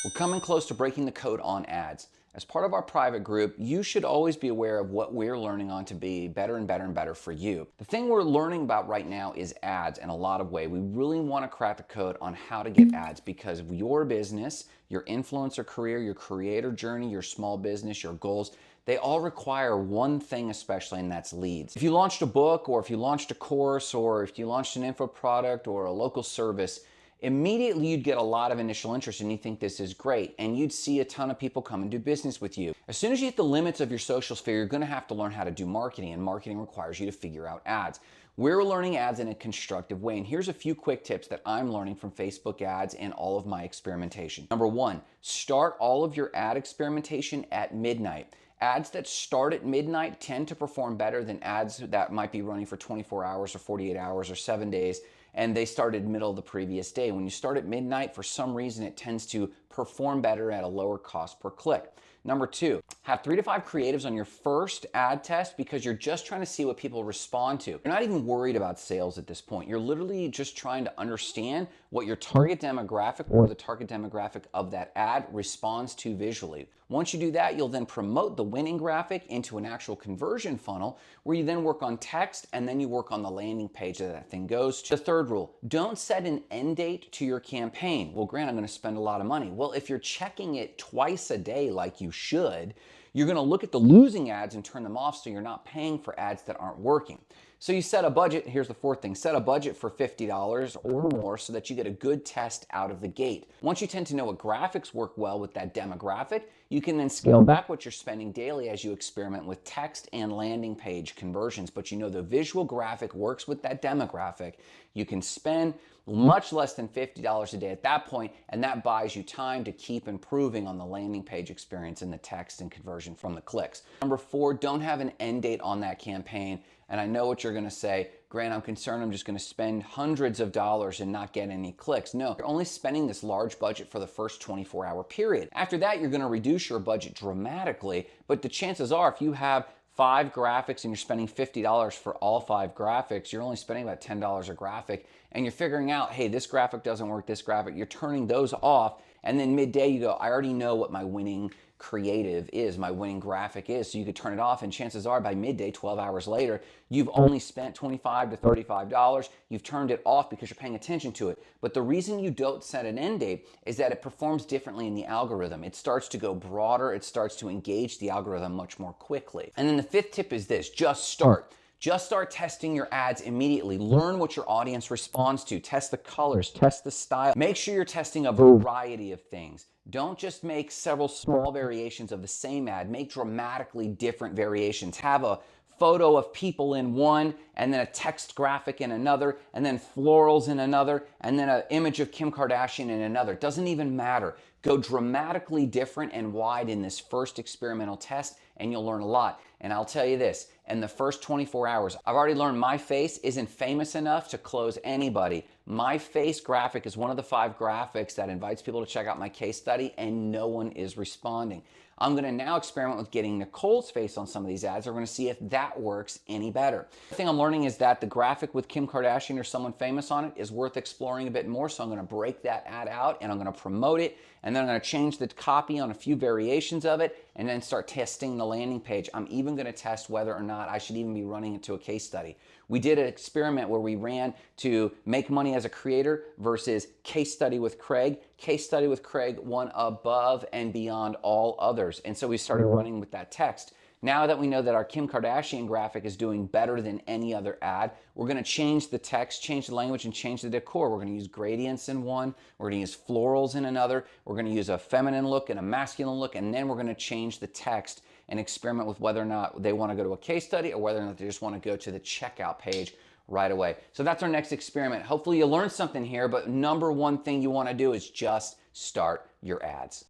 We're coming close to breaking the code on ads. As part of our private group, you should always be aware of what we're learning on to be better and better and better for you. The thing we're learning about right now is ads in a lot of ways. We really want to crack the code on how to get ads because of your business, your influencer career, your creator journey, your small business, your goals. They all require one thing especially, and that's leads. If you launched a book, or if you launched a course, or if you launched an info product or a local service, immediately you'd get a lot of initial interest and you think this is great, and you'd see a ton of people come and do business with you. As soon as you hit the limits of your social sphere, you're going to have to learn how to do marketing, and marketing requires you to figure out ads. We're learning ads in a constructive way, and here's a few quick tips that I'm learning from Facebook ads and all of my experimentation. Number one, start all of your ad experimentation at midnight. Ads that start at midnight tend to perform better than ads that might be running for 24 hours or 48 hours or 7 days, and they started middle of the previous day. When you start at midnight, for some reason, it tends to perform better at a lower cost per click. Number two, have 3 to 5 creatives on your first ad test because you're just trying to see what people respond to. You're not even worried about sales at this point. You're literally just trying to understand what your target demographic or the target demographic of that ad responds to visually. Once you do that, you'll then promote the winning graphic into an actual conversion funnel where you then work on text and then you work on the landing page that thing goes to. The third rule, don't set an end date to your campaign. Well, Grant, I'm going to spend a lot of money. Well, if you're checking it twice a day like you should, you're going to look at the losing ads and turn them off so you're not paying for ads that aren't working. So you set a budget. Here's the fourth thing. Set a budget for $50 or more so that you get a good test out of the gate. Once you tend to know what graphics work well with that demographic, you can then scale back what you're spending daily as you experiment with text and landing page conversions. But you know the visual graphic works with that demographic. You can spend much less than $50 a day at that point, and that buys you time to keep improving on the landing page experience and the text and conversion from the clicks. Number four, don't have an end date on that campaign. And I know what you're going to say, Grant, I'm concerned I'm just going to spend hundreds of dollars and not get any clicks. No, you're only spending this large budget for the first 24-hour period. After that, you're going to reduce your budget dramatically, but the chances are if you have 5 graphics and you're spending $50 for all 5 graphics, you're only spending about $10 a graphic, and you're figuring out, hey, this graphic doesn't work, this graphic, you're turning those off, and then midday you go, I already know what my winning creative is, my winning graphic is, so you could turn it off, and chances are by midday, 12 hours later, you've only spent $25 to $35. You've turned it off because you're paying attention to it. But the reason you don't set an end date is that it performs differently in the algorithm. It starts to go broader. It starts to engage the algorithm much more quickly. And then the fifth tip is this: just start. Just start testing your ads immediately. Learn what your audience responds to. Test the colors, test the style. Make sure you're testing a variety of things. Don't just make several small variations of the same ad. Make dramatically different variations. Have a photo of people in one, and then a text graphic in another, and then florals in another, and then an image of Kim Kardashian in another. It doesn't even matter. Go dramatically different and wide in this first experimental test, and you'll learn a lot. And I'll tell you this, in the first 24 hours, I've already learned my face isn't famous enough to close anybody. My face graphic is one of the 5 graphics that invites people to check out my case study, and no one is responding. I'm going to now experiment with getting Nicole's face on some of these ads. We're going to see if that works any better. The thing I'm learning is that the graphic with Kim Kardashian or someone famous on it is worth exploring a bit more, so I'm going to break that ad out and I'm going to promote it, and then I'm going to change the copy on a few variations of it and then start testing the landing page. I'm even going to test whether or not I should even be running it to a case study. We did an experiment where we ran to make money as a creator versus case study with Craig. Case study with Craig won above and beyond all others. And so we started running with that text. Now that we know that our Kim Kardashian graphic is doing better than any other ad, we're going to change the text, change the language, and change the decor. We're going to use gradients in one. We're going to use florals in another. We're going to use a feminine look and a masculine look, and then we're going to change the text and experiment with whether or not they want to go to a case study or whether or not they just want to go to the checkout page right away. So that's our next experiment. Hopefully you learned something here, but number one thing you want to do is just start your ads.